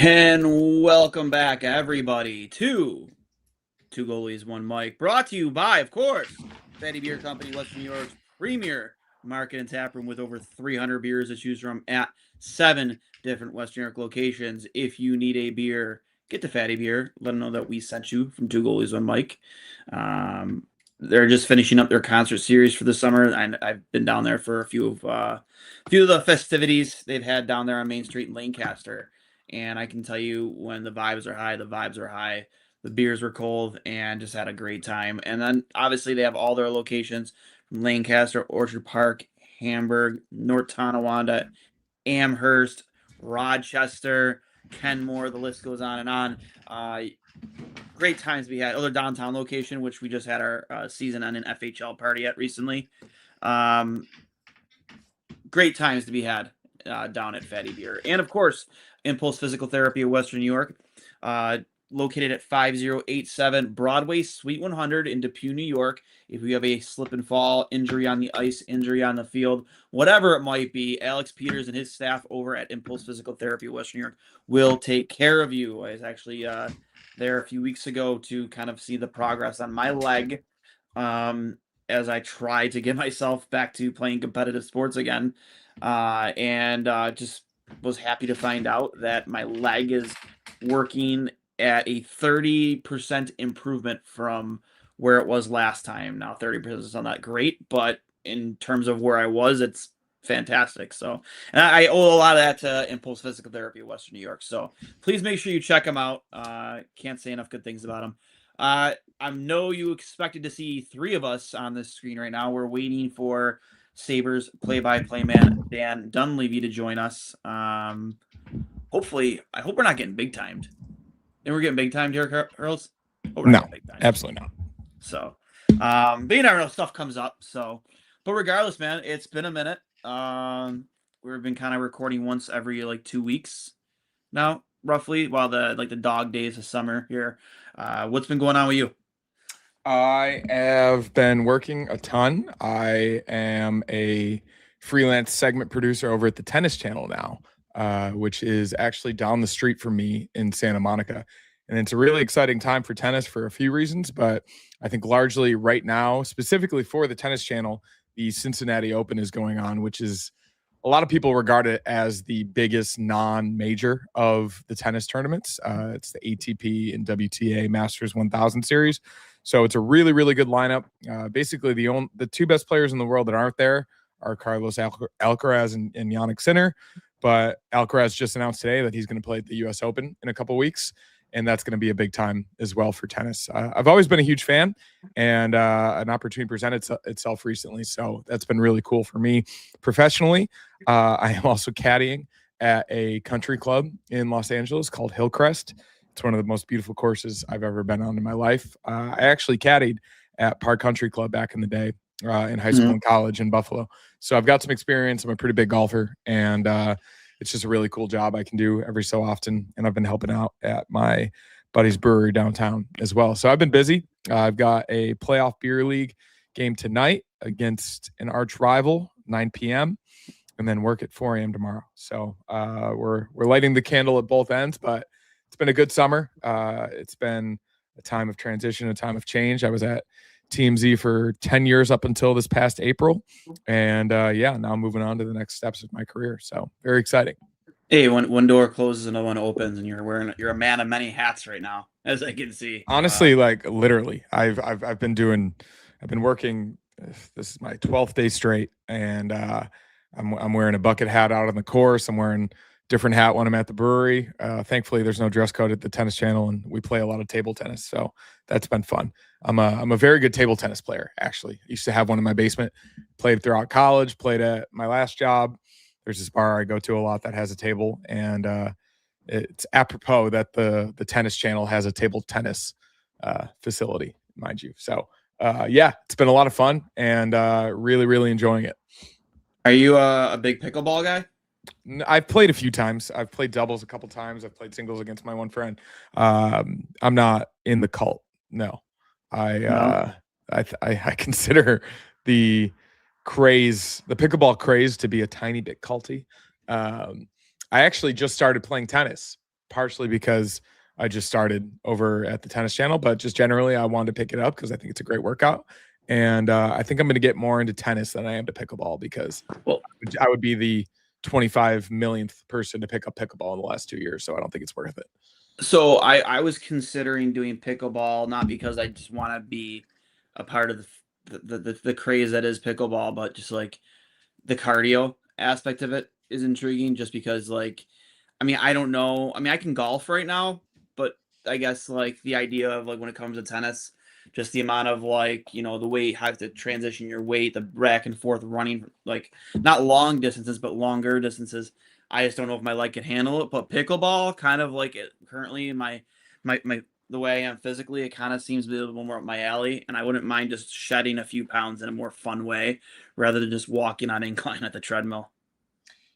And welcome back, everybody, to Two Goalies, One Mic, brought to you by, of course, Fatty Beer Company, Western New York's premier market and tap room with over 300 beers to choose from at 7 different Western New York locations. If you need a beer, get to Fatty Beer. Let them know that we sent you from Two Goalies, One Mic. They're just finishing up their concert series for the summer, and I've been down there for a few of the festivities they've had down there on Main Street in Lancaster. And I can tell you, when the vibes are high, the vibes are high. The beers were cold, and just had a great time. And then obviously they have all their locations from Lancaster, Orchard Park, Hamburg, North Tonawanda, Amherst, Rochester, Kenmore. The list goes on and on. Great times we had. Other downtown location, which we just had our season on an FHL party at recently. Great times to be had down at Fatty Beer. And of course, Impulse Physical Therapy of Western New York, located at 5087 Broadway, Suite 100 in Depew, New York. If you have a slip and fall, injury on the ice, injury on the field, whatever it might be, Alex Peters and his staff over at Impulse Physical Therapy of Western New York will take care of you. I was actually there a few weeks ago to kind of see the progress on my leg as I try to get myself back to playing competitive sports again. And just was happy to find out that my leg is working at a 30% improvement from where it was last time. Now, 30% is not great, but in terms of where I was, it's fantastic. So, and I owe a lot of that to Impulse Physical Therapy of Western New York. So please make sure you check them out. Can't say enough good things about them. I know you expected to see 3 of us on this screen right now. We're waiting for Sabres play-by-play man Dan Dunleavy to join us. Hopefully, I hope we're not getting big timed. And we're getting big timed here, Hurls? No, absolutely not. So, but you never know, stuff comes up. So, but regardless, man, it's been a minute. We've been kind of recording once every 2 weeks now, roughly, while the dog days of summer here. What's been going on with you? I have been working a ton. I am a freelance segment producer over at the Tennis Channel now, which is actually down the street from me in Santa Monica. And it's a really exciting time for tennis for a few reasons, but I think largely right now, specifically for the Tennis Channel, the Cincinnati Open is going on, which is a lot of people regard it as the biggest non-major of the tennis tournaments. It's the ATP and WTA Masters 1000 series. So it's a really, really good lineup. Basically, the 2 best players in the world that aren't there are Carlos Alcaraz and Jannik Sinner. But Alcaraz just announced today that he's going to play at the U.S. Open in a couple weeks, and that's going to be a big time as well for tennis. I've always been a huge fan, and an opportunity presented itself recently, so that's been really cool for me professionally. I am also caddying at a country club in Los Angeles called Hillcrest. It's one of the most beautiful courses I've ever been on in my life. I actually caddied at Park Country Club back in the day in high school and college in Buffalo. So I've got some experience. I'm a pretty big golfer, and it's just a really cool job I can do every so often. And I've been helping out at my buddy's brewery downtown as well. So I've been busy. I've got a playoff beer league game tonight against an arch rival, 9 p.m., and then work at 4 a.m. tomorrow. So we're lighting the candle at both ends, but it's been a good summer. It's been a time of transition, a time of change. I was at TMZ for 10 years up until this past April. And now I'm moving on to the next steps of my career. So very exciting. Hey, when one door closes, another one opens, and you're a man of many hats right now, as I can see. Honestly, literally, I've been working. This is my 12th day straight, and I'm wearing a bucket hat out on the course. I'm wearing different hat when I'm at the brewery. Thankfully, there's no dress code at the Tennis Channel, and we play a lot of table tennis, so that's been fun. I'm a very good table tennis player, actually. I used to have one in my basement, played throughout college, played at my last job. There's this bar I go to a lot that has a table, and it's apropos that the Tennis Channel has a table tennis facility, mind you. So, it's been a lot of fun, and really, really enjoying it. Are you a big pickleball guy? I've played a few times. I've played doubles a couple times. I've played singles against my one friend. I'm not in the cult. No, I consider the pickleball craze to be a tiny bit culty. I actually just started playing tennis partially because I just started over at the tennis channel, but just generally I wanted to pick it up because I think it's a great workout. And I think I'm going to get more into tennis than I am to pickleball because I would be the 25 millionth person to pick up pickleball in the last 2 years. So I don't think it's worth it. So I was considering doing pickleball, not because I just want to be a part of the craze that is pickleball, but just like the cardio aspect of it is intriguing just because like, I mean, I don't know. I mean, I can golf right now, but I guess like the idea of like when it comes to tennis, just the amount of like, you know, the weight, how to transition your weight, the back and forth running, like not long distances, but longer distances. I just don't know if my leg can handle it. But pickleball, kind of like it currently my the way I am physically, it kind of seems to be a little more up my alley, and I wouldn't mind just shedding a few pounds in a more fun way rather than just walking on incline at the treadmill.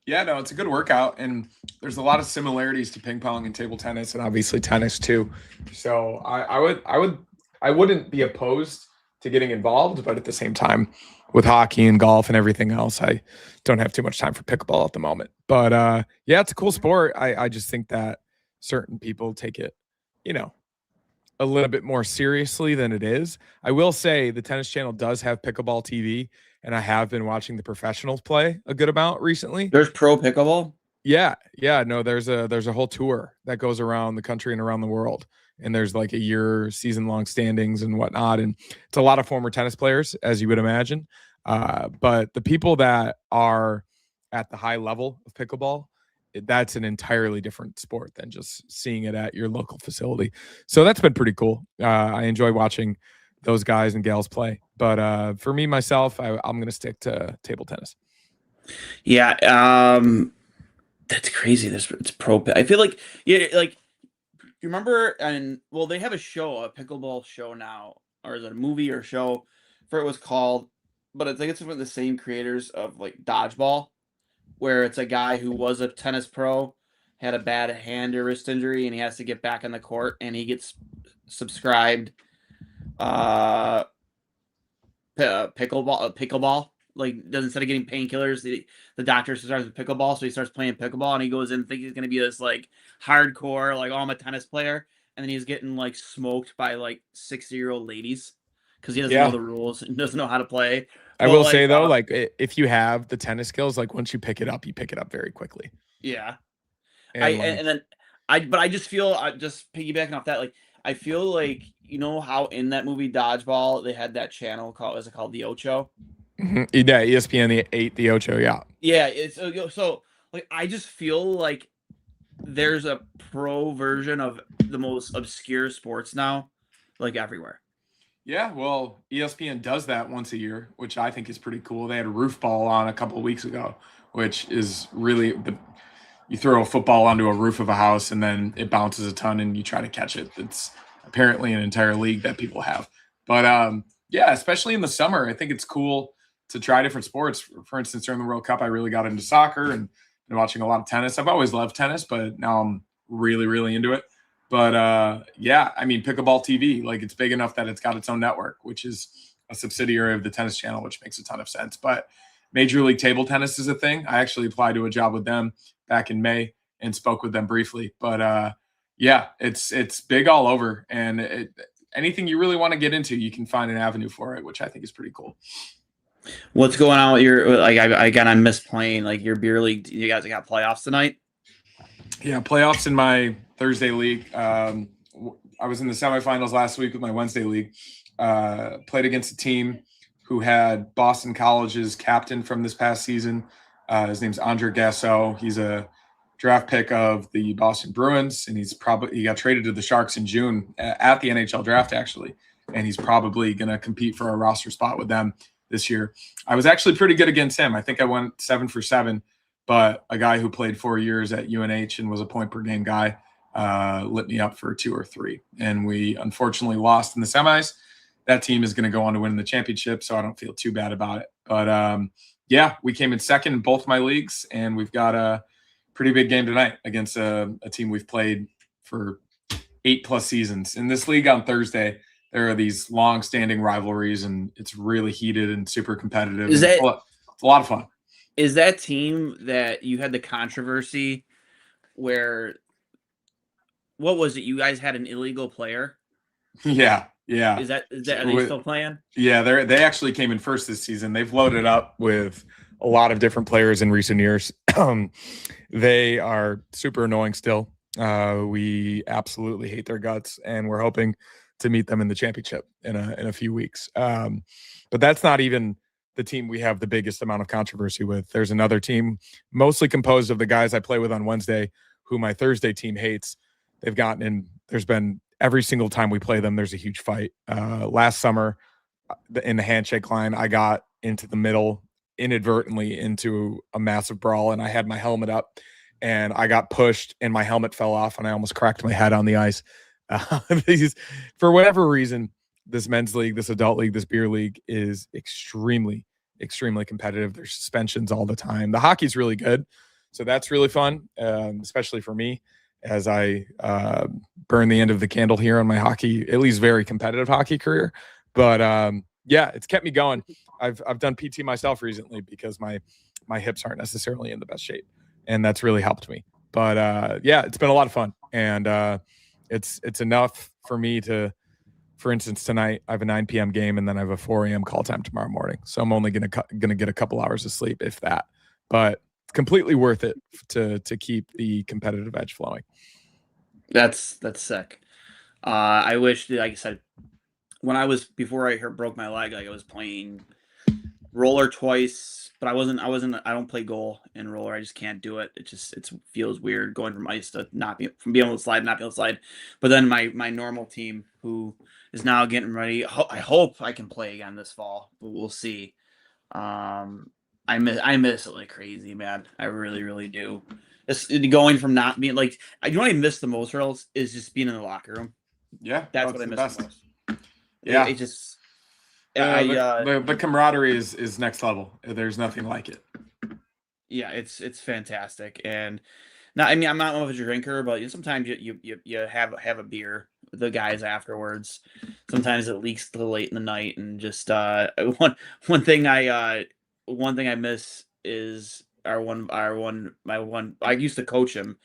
Yeah, no, it's a good workout, and there's a lot of similarities to ping pong and table tennis, and obviously tennis too. So I wouldn't be opposed to getting involved, but at the same time, with hockey and golf and everything else, I don't have too much time for pickleball at the moment. But yeah, it's a cool sport. I just think that certain people take it, you know, a little bit more seriously than it is. I will say the tennis channel does have pickleball TV, and I have been watching the professionals play a good amount recently. There's pro pickleball. Yeah, no, there's a whole tour that goes around the country and around the world, and there's like a year season long standings and whatnot, and it's a lot of former tennis players, as you would imagine. But the people that are at the high level of pickleball, that's an entirely different sport than just seeing it at your local facility. So that's been pretty cool. I enjoy watching those guys and gals play. But for me, myself, I'm going to stick to table tennis. Yeah, that's crazy. It's pro. I feel like like you remember, and well, they have a show, a pickleball show now, or is it a movie or show? For it was called, but I think it's from the same creators of like Dodgeball, where it's a guy who was a tennis pro, had a bad hand or wrist injury, and he has to get back on the court, and he gets subscribed pickleball. Like, instead of getting painkillers, the doctor starts with pickleball, so he starts playing pickleball, and he goes in thinking he's going to be this like hardcore, like, oh, I'm a tennis player, and then he's getting like smoked by like 60-year-old ladies because he doesn't know the rules and doesn't know how to play. I will say though, like if you have the tennis skills, like once you pick it up very quickly. Yeah, and I just feel, just piggybacking off that, like I feel like, you know how in that movie Dodgeball they had that channel called, was it called The Ocho? Mm-hmm. Yeah, ESPN the 8, the Ocho, yeah. Yeah, it's so like I just feel like there's a pro version of the most obscure sports now, like everywhere. Yeah, well, ESPN does that once a year, which I think is pretty cool. They had a roof ball on a couple of weeks ago, which is really you throw a football onto a roof of a house and then it bounces a ton and you try to catch it. It's apparently an entire league that people have. But yeah, especially in the summer, I think it's cool to try different sports. For instance, during the World Cup, I really got into soccer and been watching a lot of tennis. I've always loved tennis, but now I'm really, really into it. But yeah, I mean, pickleball TV, like it's big enough that it's got its own network, which is a subsidiary of the tennis channel, which makes a ton of sense. But Major League Table Tennis is a thing. I actually applied to a job with them back in May and spoke with them briefly. But yeah, it's big all over. And anything you really want to get into, you can find an avenue for it, which I think is pretty cool. What's going on with your, like, I miss playing, like, your beer league? You guys got playoffs tonight? Yeah, playoffs in my Thursday league. I was in the semifinals last week with my Wednesday league. Played against a team who had Boston College's captain from this past season. His name's Andre Gasso. He's a draft pick of the Boston Bruins, and he got traded to the Sharks in June at the NHL draft, actually. And he's probably going to compete for a roster spot with them this year. I was actually pretty good against him. I think I went 7 for 7, but a guy who played 4 years at UNH and was a point per game guy lit me up for 2 or 3. And we unfortunately lost in the semis. That team is going to go on to win the championship, so I don't feel too bad about it. But yeah, we came in second in both my leagues, and we've got a pretty big game tonight against a team we've played for 8+ seasons. In this league on Thursday, there are these long-standing rivalries, and it's really heated and super competitive. It's a lot of fun. Is that team that you had the controversy where what was it? You guys had an illegal player. Yeah. Are they still playing? Yeah, they actually came in first this season. They've loaded up with a lot of different players in recent years. They are super annoying still. We absolutely hate their guts, and we're hoping to meet them in the championship in a few weeks. But that's not even the team we have the biggest amount of controversy with. There's another team mostly composed of the guys I play with on Wednesday, who my Thursday team hates. They've gotten in. There's been every single time we play them, there's a huge fight. Last summer, in the handshake line, I got into the middle inadvertently into a massive brawl, and I had my helmet up, and I got pushed, and my helmet fell off, and I almost cracked my head on the ice. For whatever reason, this men's league, this adult league, this beer league is extremely, extremely competitive. There's suspensions all the time. The hockey's really good, so that's really fun, especially for me, as I burn the end of the candle here on my hockey, at least very competitive hockey career. But yeah, it's kept me going. I've done PT myself recently because my hips aren't necessarily in the best shape, and that's really helped me. But yeah, it's been a lot of fun, and it's enough for me to, for instance, tonight I have a 9 p.m. game, and then I have a 4 a.m. call time tomorrow morning. So I'm only gonna get a couple hours of sleep, if that. But it's completely worth it to keep the competitive edge flowing. That's sick. I wish, like I said, before I broke my leg, like I was playing roller twice, but I don't play goal in roller. I just can't do it. It feels weird going from ice to from being able to slide, not being able to slide. But then my normal team, who is now getting ready, I hope I can play again this fall, but we'll see. I miss it like crazy, man. I really, really do. It's going from not being like, you know what I miss the most, Hurls, is just being in the locker room. Yeah, that's what I miss the most. Yeah, it just the camaraderie is next level. There's nothing like it. Yeah, it's fantastic. And now, I mean, I'm not much of a drinker, but sometimes you have a beer with the guys afterwards. Sometimes it leaks till late in the night, and just one thing I miss is my one. I used to coach him,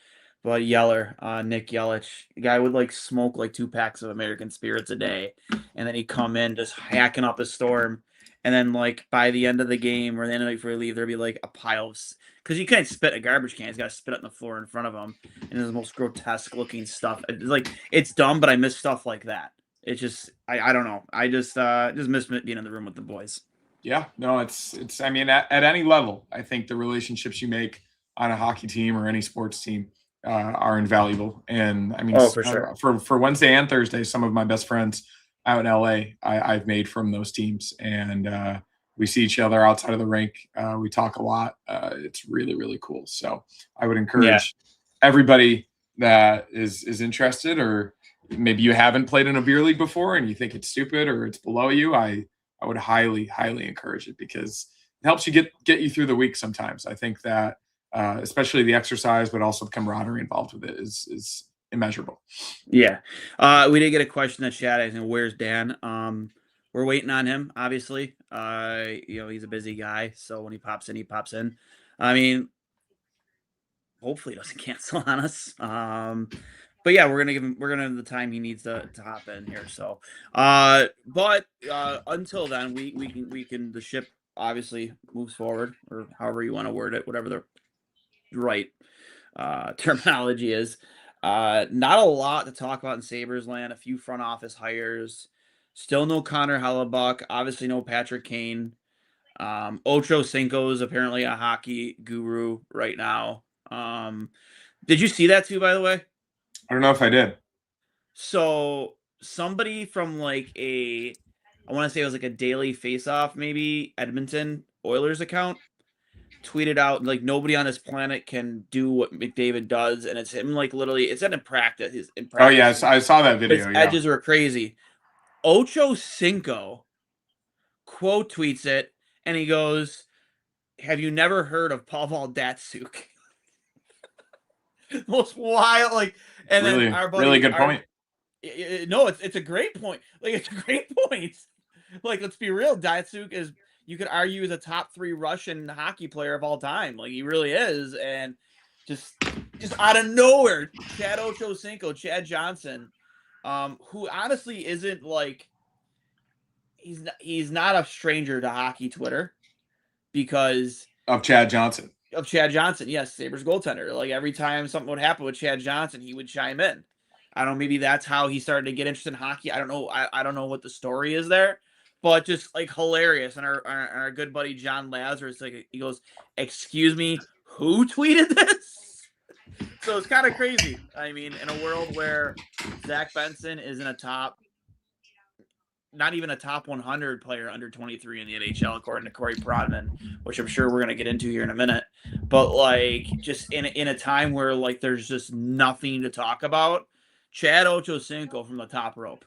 but Yeller, Nick Yelich, the guy would like smoke like 2 packs of American Spirits a day, and then he'd come in just hacking up a storm. And then, like, by the end of the game or the end of the before we leave, there'd be like a pile of, because you can't spit a garbage can. He's got to spit it on the floor in front of him, and it's the most grotesque looking stuff. It's like, it's dumb, but I miss stuff like that. It's just, I don't know. I just miss being in the room with the boys. Yeah, no, it's. I mean, at any level, I think the relationships you make on a hockey team or any sports team are invaluable. And I mean, for sure. For Wednesday and Thursday, some of my best friends out in LA, I've made from those teams, and we see each other outside of the rink. We talk a lot. It's really, really cool. So I would encourage everybody that is interested, or maybe you haven't played in a beer league before and you think it's stupid or it's below you. I would highly, highly encourage it, because it helps you get you through the week sometimes. I think that especially the exercise, but also the camaraderie involved with it is immeasurable. Yeah. We did get a question in the chat asking, where's Dan? We're waiting on him, obviously. He's a busy guy, so when he pops in, he pops in. I mean, hopefully he doesn't cancel on us. But yeah, we're gonna have the time he needs to hop in here. So but until then, we can the ship obviously moves forward, or however you want to word it, whatever the right terminology is. Not a lot to talk about in Sabres land. A few front office hires. Still no Connor Hellebuck. Obviously no Patrick Kane. Ocho Cinco is apparently a hockey guru right now. Did you see that too, by the way? I don't know if I did. So somebody from I want to say it was like a Daily Face-Off, maybe Edmonton Oilers account, tweeted out like nobody on this planet can do what McDavid does, and it's him like literally. It's in practice. Oh yeah, I saw that video. His edges were crazy. Ocho Cinco quote tweets it, and he goes, "Have you never heard of Pavel Datsyuk?" Most wild, and really, then our buddy, really good point. No, it's a great point. It's a great point. Let's be real. Datsyuk is, you could argue, is a top 3 Russian hockey player of all time. He really is, and just just out of nowhere, Chad Ochocinco, Chad Johnson, who honestly isn't like he's not a stranger to hockey Twitter because Of Chad Johnson. of Chad Johnson. Yes, Sabres goaltender. Like every time something would happen with Chad Johnson, he would chime in. I don't know, maybe that's how he started to get interested in hockey. I don't know. I don't know what the story is there, but just like hilarious. And our good buddy John Lazarus, like he goes, "Excuse me, who tweeted this?" So it's kind of crazy. I mean, in a world where Zach Benson is in a not even a top 100 player under 23 in the NHL, according to Corey Pronman, which I'm sure we're going to get into here in a minute. But like, just in a time where like there's just nothing to talk about, Chad Ochocinco from the top rope.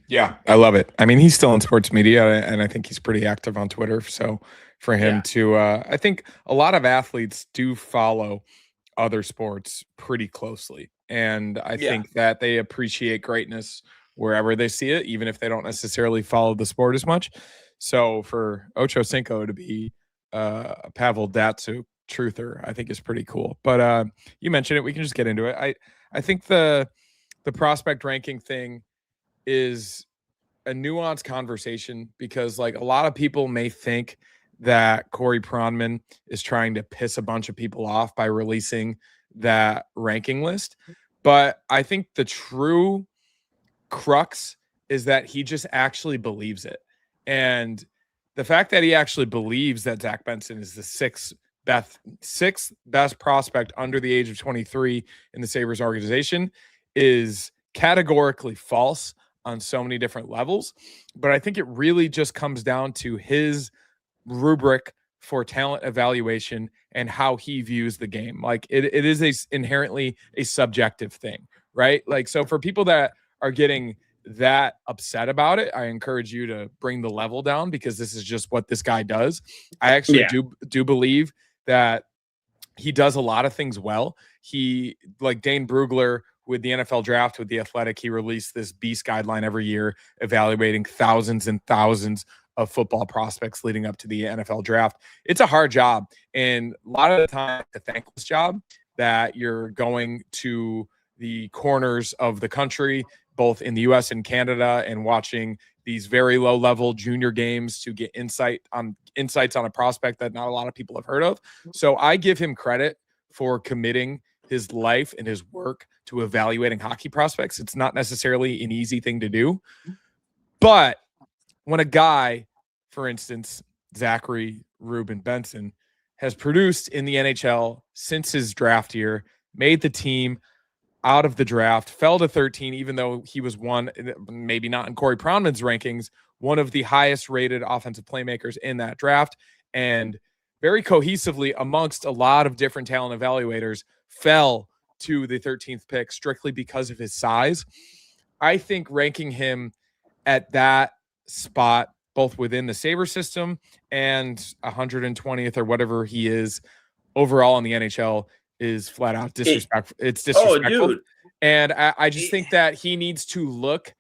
Yeah, I love it. I mean, he's still in sports media, and I think he's pretty active on Twitter. So for him to, I think a lot of athletes do follow other sports pretty closely, and I think that they appreciate greatness wherever they see it, even if they don't necessarily follow the sport as much. So for Ochocinco to be Pavel Datsyuk truther, I think is pretty cool. But you mentioned it. We can just get into it. I think the prospect ranking thing is a nuanced conversation because like a lot of people may think that Corey Pronman is trying to piss a bunch of people off by releasing that ranking list. But I think the true crux is that he just actually believes it. And the fact that he actually believes that Zach Benson is the sixth best prospect under the age of 23 in the Sabres organization is categorically false on so many different levels. But I think it really just comes down to his rubric for talent evaluation and how he views the game. Like it is inherently a subjective thing, right? Like, so for people that are getting that upset about it, I encourage you to bring the level down because this is just what this guy does. I actually do believe that he does a lot of things well. He, like Dane Brugler with the NFL draft, with the Athletic, he released this beast guideline every year evaluating thousands and thousands of football prospects leading up to the NFL draft. It's a hard job. And a lot of the time, a thankless job that you're going to the corners of the country, both in the US and Canada, and watching these very low level junior games to get insights on a prospect that not a lot of people have heard of. So I give him credit for committing his life and his work to evaluating hockey prospects. It's not necessarily an easy thing to do, but when a guy, for instance, Zachary Ruben Benson, has produced in the NHL since his draft year, made the team out of the draft, fell to 13, even though he was one, maybe not in Corey Pronman's rankings, one of the highest rated offensive playmakers in that draft, and very cohesively amongst a lot of different talent evaluators, fell to the 13th pick strictly because of his size. I think ranking him at that spot, both within the Sabres system and 120th or whatever he is overall in the NHL, is flat out disrespectful. It's disrespectful. Oh, dude. And I just think that he needs to look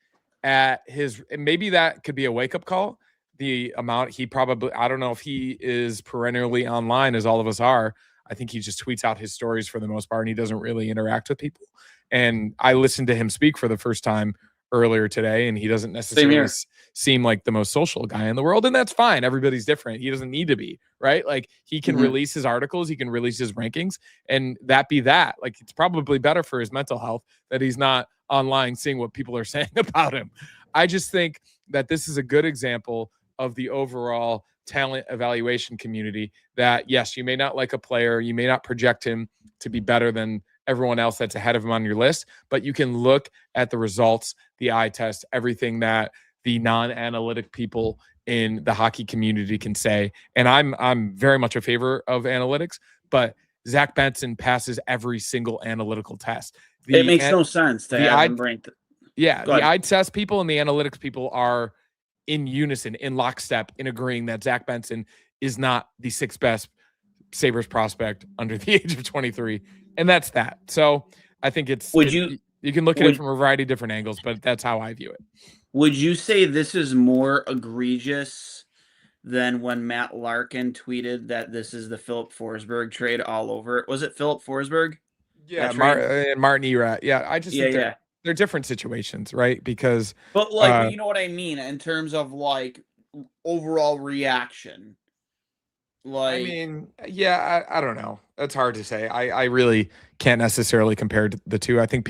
at his, maybe that could be a wake-up call. The amount he probably, I don't know if he is perennially online as all of us are. I think he just tweets out his stories for the most part, and he doesn't really interact with people. And I listened to him speak for the first time earlier today, and he doesn't necessarily seem like the most social guy in the world, and that's fine. Everybody's different. He doesn't need to be, right? Like, he can release his articles, he can release his rankings, and that be that. Like, it's probably better for his mental health that he's not online seeing what people are saying about him. I just think that this is a good example of the overall talent evaluation community that, yes, you may not like a player, you may not project him to be better than everyone else that's ahead of him on your list, but you can look at the results, the eye test, everything that the non-analytic people in the hockey community can say. And I'm very much a favor of analytics, but Zach Benson passes every single analytical test. It makes no sense to have him ranked. The eye test people and the analytics people are in unison, in lockstep, in agreeing that Zach Benson is not the sixth best Sabres prospect under the age of 23. And that's that. So I think you can look at it from a variety of different angles, but that's how I view it. Would you say this is more egregious than when Matt Larkin tweeted that this is the Philip Forsberg trade all over? Was it Philip Forsberg? Yeah, trade. Martin Erat. Yeah, I just think Yeah. they're different situations, right? Because But like, you know what I mean in terms of like overall reaction. I Like, mean, yeah, I don't know. That's hard to say. I really can't necessarily compare the two. I think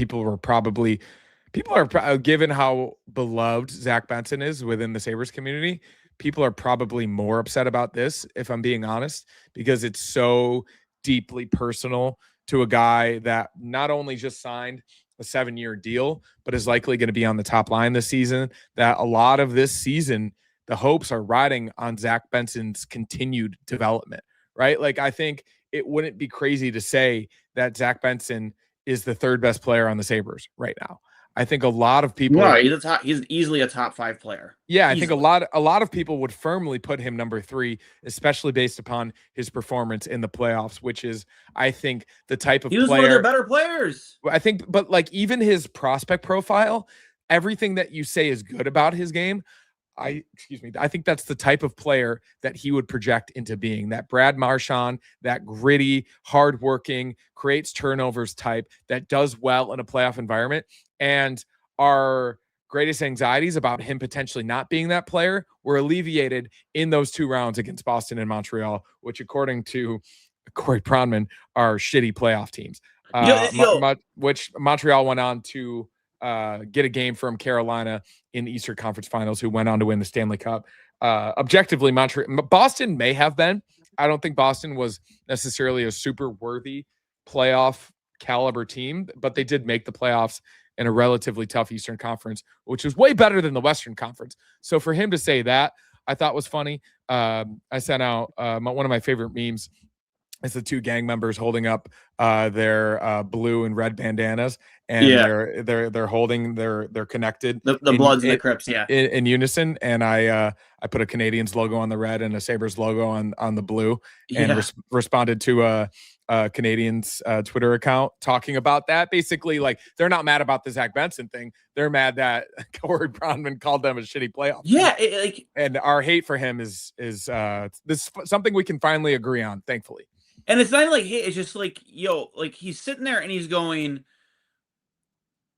given how beloved Zach Benson is within the Sabres community, people are probably more upset about this, if I'm being honest, because it's so deeply personal to a guy that not only just signed a 7-year deal, but is likely going to be on the top line this season. That a lot of this season, the hopes are riding on Zach Benson's continued development, right? Like, I think it wouldn't be crazy to say that Zach Benson is the third best player on the Sabres right now. I think a lot of people, he's easily a top 5 player. yeah, I Easily. think a lot of people would firmly put him number 3, especially based upon his performance in the playoffs, which is, I think, the type of He was player, one of their better players. I think, but like even his prospect profile, everything that you say is good about his game, I think that's the type of player that he would project into being, that Brad Marchand, that gritty, hardworking, creates turnovers type that does well in a playoff environment. And our greatest anxieties about him potentially not being that player were alleviated in those 2 rounds against Boston and Montreal, which, according to Corey Pronman, are shitty playoff teams. Which Montreal went on to get a game from Carolina in the Eastern Conference Finals, who went on to win the Stanley Cup. Objectively, Boston may have been. I don't think Boston was necessarily a super worthy playoff caliber team, but they did make the playoffs in a relatively tough Eastern Conference, which was way better than the Western Conference. So for him to say that, I thought was funny. I sent out one of my favorite memes. It's the 2 gang members holding up their blue and red bandanas, and they're holding they're connected. The Bloods and the Crips, in unison. And I put a Canadians logo on the red and a Sabres logo on the blue, and responded to a Canadians Twitter account talking about that. Basically, like, they're not mad about the Zach Benson thing. They're mad that Corey Pronman called them a shitty playoff. Yeah, and our hate for him is this something we can finally agree on, thankfully. And it's not even like, hey, it's just like, yo, like, he's sitting there and he's going,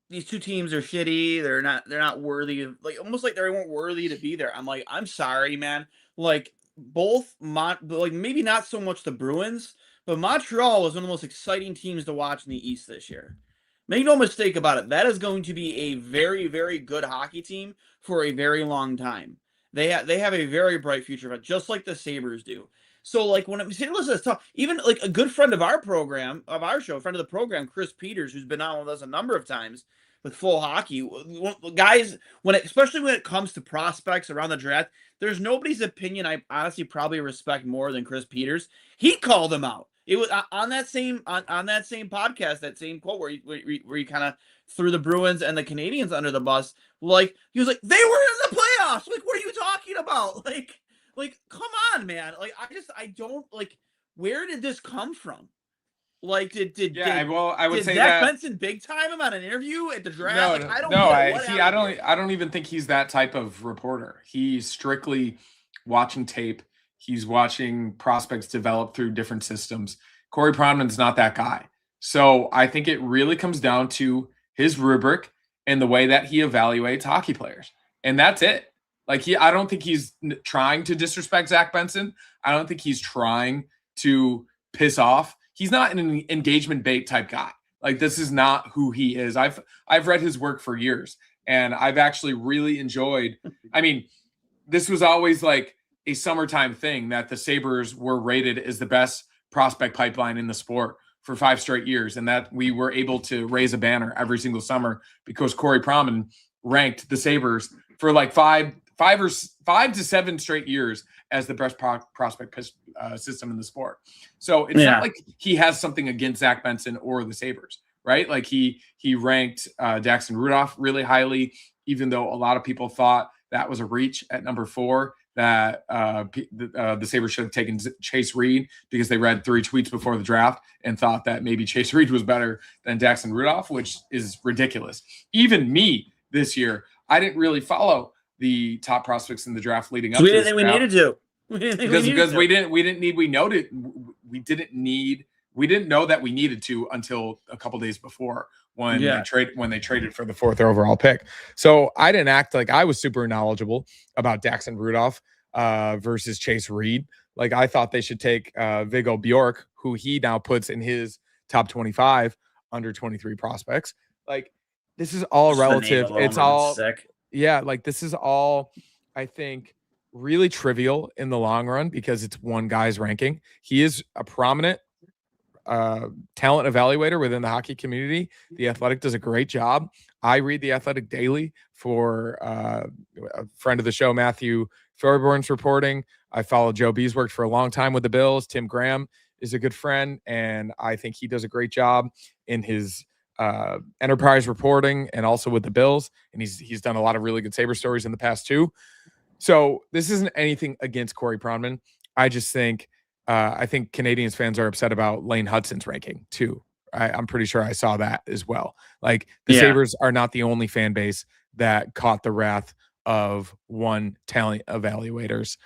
these 2 teams are shitty. They're not worthy of, like, almost like they weren't worthy to be there. I'm like, I'm sorry, man. Like, like, maybe not so much the Bruins, but Montreal was one of the most exciting teams to watch in the East this year. Make no mistake about it. That is going to be a very, very good hockey team for a very long time. They have a very bright future, but just like the Sabres do. So, like, when I'm saying, listen, it's tough. Even like a good friend of our program, of our show, friend of the program, Chris Peters, who's been on with us a number of times with Full Hockey, guys, especially when it comes to prospects around the draft, there's nobody's opinion I honestly probably respect more than Chris Peters. He called them out. It was on that same podcast, that same quote where he kind of threw the Bruins and the Canadians under the bus. Like, he was like, they were in the playoffs. Like, what are you talking about? Like, come on, man. Like, I don't, like, where did this come from? Like, I would say Zach Benson big time him on an interview at the draft? I don't even think he's that type of reporter. He's strictly watching tape. He's watching prospects develop through different systems. Corey Pronman's not that guy. So I think it really comes down to his rubric and the way that he evaluates hockey players. And that's it. Like, I don't think he's trying to disrespect Zach Benson. I don't think he's trying to piss off. He's not an engagement bait type guy. Like, this is not who he is. I've read his work for years, and I've actually really enjoyed. I mean, this was always like a summertime thing that the Sabres were rated as the best prospect pipeline in the sport for 5 straight years, and that we were able to raise a banner every single summer because Corey Pronman ranked the Sabres for like 5 to 7 straight years as the best prospect system in the sport. So it's not like he has something against Zach Benson or the Sabres, right? Like, he ranked Daxton Rudolph really highly, even though a lot of people thought that was a reach at number 4, that the Sabres should have taken Chase Reed because they read 3 tweets before the draft and thought that maybe Chase Reed was better than Daxton Rudolph, which is ridiculous. Even me this year, I didn't really follow the top prospects in the draft leading up to this draft. We needed to. We didn't need We didn't know that we needed to until a couple days before when Yeah. they traded for the 4th overall pick. So I didn't act like I was super knowledgeable about Daxon Rudolph versus Chase Reed. Like I thought they should take Viggo Bjork, who he now puts in his top 25 under 23 prospects. Like this is all Just the name relative. alone It's was all sick. yeah, like this is all I think really trivial in the long run because it's one guy's ranking. He is a prominent talent evaluator within the hockey community. The Athletic does a great job. I read the Athletic daily for a friend of the show, Matthew Thorborn's reporting. I followed Joe Beesworks for a long time with the Bills. Tim Graham is a good friend, and I think he does a great job in his enterprise reporting and also with the Bills. And he's done a lot of really good Sabre stories in the past too. So this isn't anything against Corey Pronman. I just think I think Canadiens fans are upset about Lane Hudson's ranking too. I'm pretty sure I saw that as well. Like the Sabres are not the only fan base that caught the wrath of one talent evaluator's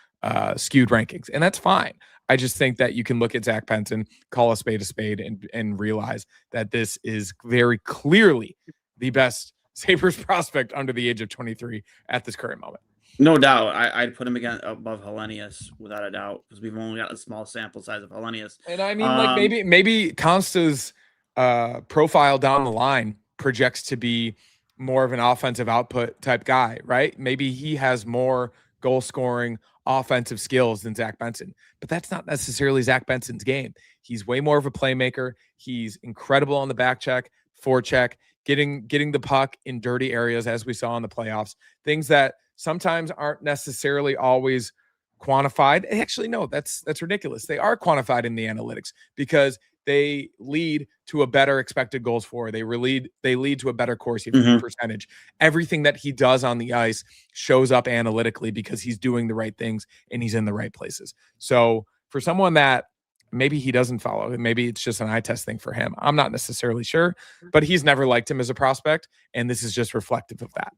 skewed rankings, and that's fine. I just think that you can look at Zach Benson, call a spade, and realize that this is very clearly the best Sabres prospect under the age of 23 at this current moment. No doubt. I'd put him again above Hellenius without a doubt because we've only got a small sample size of Hellenius. And I mean, like maybe Consta's profile down the line projects to be more of an offensive output type guy, right? Maybe he has more goal scoring offensive skills than Zach Benson, but that's not necessarily Zach Benson's game. He's way more of a playmaker. He's incredible on the back check, forecheck, getting the puck in dirty areas, as we saw in the playoffs, things that sometimes aren't necessarily always quantified. Actually, no, that's ridiculous. They are quantified in the analytics because they lead to a better expected goals for. They lead to a better Corsi percentage. Everything that he does on the ice shows up analytically because he's doing the right things and he's in the right places. So for someone that maybe he doesn't follow, maybe it's just an eye test thing for him, I'm not necessarily sure, but he's never liked him as a prospect, and this is just reflective of that.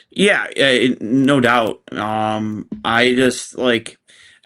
Yeah, no doubt. I just like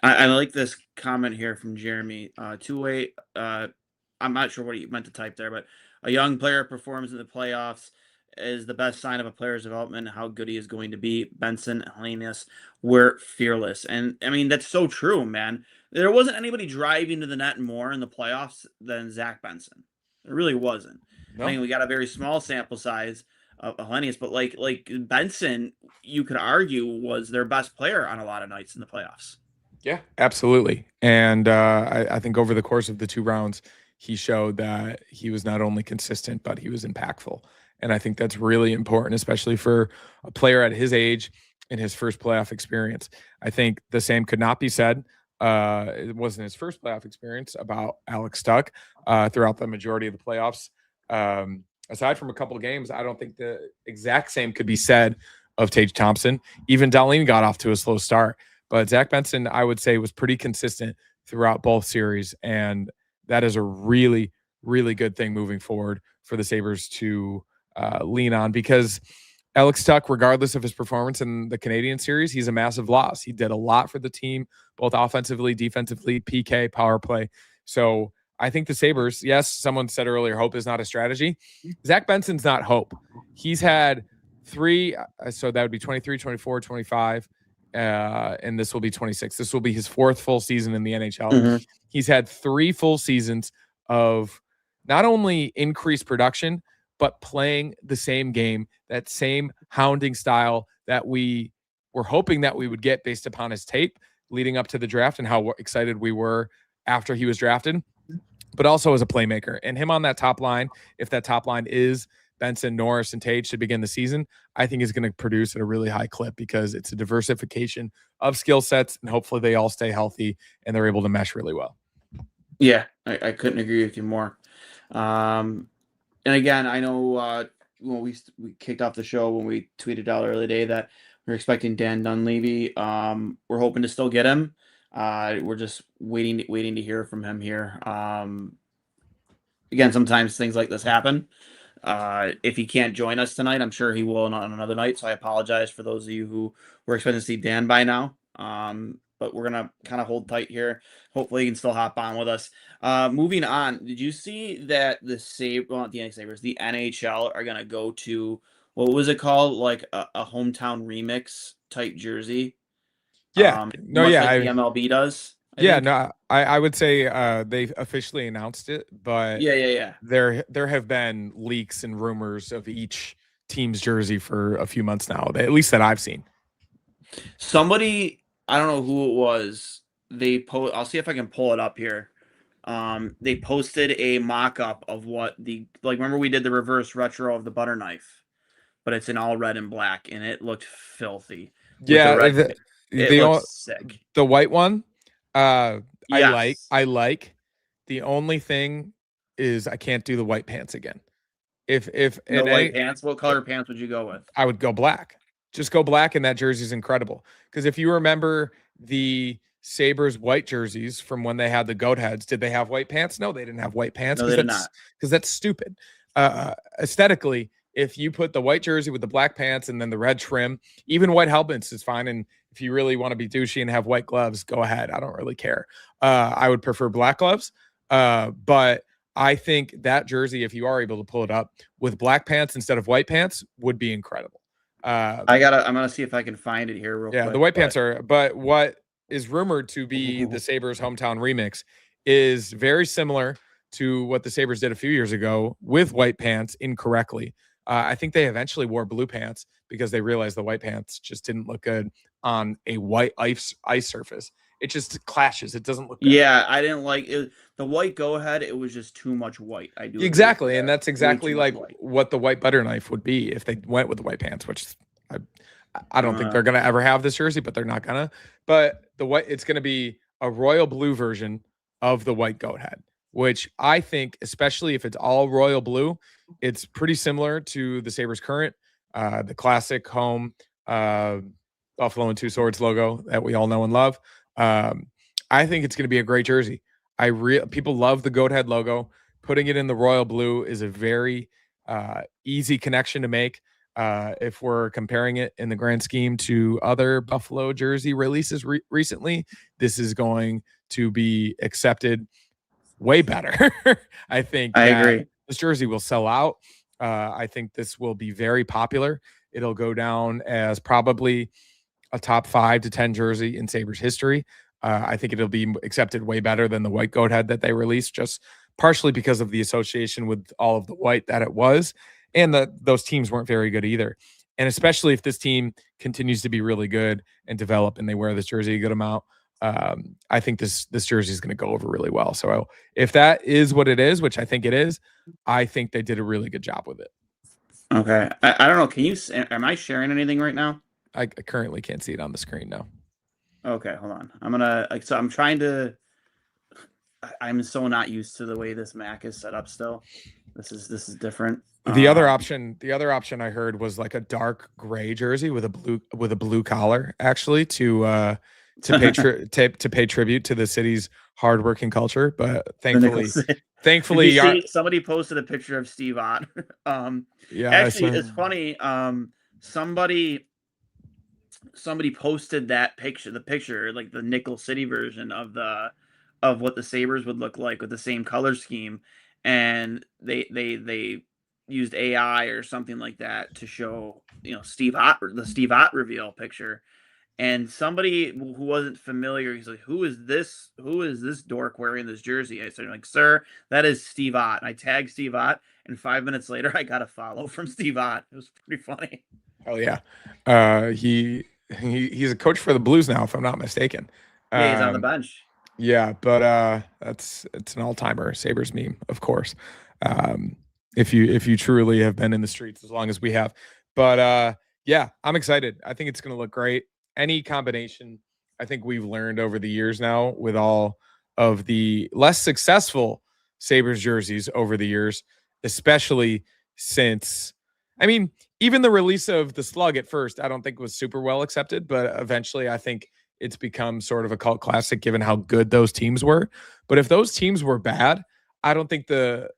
I like this comment here from Jeremy. Two-way. I'm not sure what he meant to type there, but a young player performs in the playoffs is the best sign of a player's development. How good he is going to be. Benson, Hellenius, we're fearless, and I mean that's so true, man. There wasn't anybody driving to the net more in the playoffs than Zach Benson. There really wasn't. No. I mean, we got a very small sample size of Hellenius, but like Benson, you could argue was their best player on a lot of nights in the playoffs. Yeah, absolutely. And I think over the course of the 2 rounds, he showed that he was not only consistent, but he was impactful. And I think that's really important, especially for a player at his age in his first playoff experience. I think the same could not be said. It wasn't his first playoff experience about Alex Stuck throughout the majority of the playoffs. Aside from a couple of games, I don't think the exact same could be said of Tage Thompson. Even Dunleavy got off to a slow start. But Zach Benson, I would say, was pretty consistent throughout both series. And that is a really, really good thing moving forward for the Sabres to lean on, because Alex Tuch, regardless of his performance in the Canadian series, he's a massive loss. He did a lot for the team, both offensively, defensively, PK, power play. So I think the Sabres, yes, someone said earlier, hope is not a strategy. Zach Benson's not hope. He's had 3, so that would be 23, 24, 25, and this will be 26. This will be his 4th full season in the NHL. He's had 3 full seasons of not only increased production, but playing the same game, that same hounding style that we were hoping that we would get based upon his tape leading up to the draft and how excited we were after he was drafted, but also as a playmaker. And him on that top line, if that top line is Benson, Norris, and Tage to begin the season, I think he's going to produce at a really high clip because it's a diversification of skill sets, and hopefully they all stay healthy and they're able to mesh really well. Yeah, I couldn't agree with you more. And again, I know when we kicked off the show, when we tweeted out earlier today that we're expecting Dan Dunleavy. We're hoping to still get him. We're just waiting to hear from him here. Again, sometimes things like this happen. If he can't join us tonight, I'm sure he will on another night. So I apologize for those of you who were expecting to see Dan by now. but we're gonna kind of hold tight here. Hopefully, you can still hop on with us. Moving on, did you see that the not the Sabres, the NHL are gonna go to what was it called, like a hometown remix type jersey, Yeah. No, much yeah. like the MLB does, I Yeah, think. no, I would say they've officially announced it, but Yeah. there have been leaks and rumors of each team's jersey for a few months now, at least that I've seen. Somebody, I don't know who it was. I'll see if I can pull it up here. They posted a mock-up of what remember we did the reverse retro of the butter knife, but it's in all red and black, and it looked filthy with the Yeah, red. It looked the sick. the white one, Yes. I like. The only thing is I can't do the white pants again. If No in white any, pants. What color pants would you go with? I would go black. Just go black, and that jersey is incredible. Because if you remember the Sabres white jerseys from when they had the goat heads, did they have white pants? No, they didn't have white pants No, they did not. because that's stupid. Aesthetically, if you put the white jersey with the black pants and then the red trim, even white helmets is fine. And if you really want to be douchey and have white gloves, go ahead. I don't really care. I would prefer black gloves. But I think that jersey, if you are able to pull it up with black pants instead of white pants, would be incredible. I'm gonna see if I can find it here real quick. The white pants are, but what is rumored to be the Sabres hometown remix is very similar to what the Sabres did a few years ago with white pants incorrectly. I think they eventually wore blue pants because they realized the white pants just didn't look good on a white ice surface. It just clashes. It doesn't look good. Yeah, I didn't like it. The white go ahead, it was just too much white. I do Exactly, and that's Way exactly too much like white. what the white butter knife would be if they went with the white pants, which I, I don't think Uh, they're gonna ever have this jersey, but they're not gonna. But it's gonna be a royal blue version of the white goat head, which I think, especially if it's all royal blue, it's pretty similar to the Sabres current, the classic home Buffalo and Two Swords logo that we all know and love. I think it's gonna be a great jersey. People love the goat head logo. Putting it in the royal blue is a very easy connection to make. If we're comparing it in the grand scheme to other Buffalo jersey releases recently, this is going to be accepted way better. I think I that agree. this jersey will sell out. I think this will be very popular. It'll go down as probably a top 5 to 10 jersey in Sabres history. I think it'll be accepted way better than the white goat head that they released, just partially because of the association with all of the white that it was, and those teams weren't very good either. And especially if this team continues to be really good and develop, and they wear this jersey a good amount, I think this jersey is going to go over really well. So if that is what it is, which I think it is, I think they did a really good job with it. Okay, I don't know. Am I sharing anything right now? I currently can't see it on the screen now. Okay, hold on. I'm trying to. I'm so not used to the way this Mac is set up still. This is different. The other option I heard was like a dark gray jersey with a blue collar, actually, to pay tribute to the city's hardworking culture. But thankfully, somebody posted a picture of Steve Ott. Yeah, actually, it's funny. Somebody posted that the picture, like the Nickel City version of what the Sabres would look like with the same color scheme, and they used AI or something like that to show the Steve Ott reveal picture. And somebody who wasn't familiar, he's like, "Who is this? Who is this dork wearing this jersey?" I said, "Like, sir, that is Steve Ott." And I tagged Steve Ott, and 5 minutes later, I got a follow from Steve Ott. It was pretty funny. Oh yeah, he's a coach for the Blues now, if I'm not mistaken. Yeah, he's on the bench. Yeah, but it's an all-timer Sabres meme, of course. If you truly have been in the streets as long as we have. But yeah, I'm excited. I think it's going to look great. Any combination, I think we've learned over the years now with all of the less successful Sabres jerseys over the years, especially since, I mean, even the release of the Slug at first, I don't think was super well accepted, but eventually I think it's become sort of a cult classic given how good those teams were. But if those teams were bad, I don't think the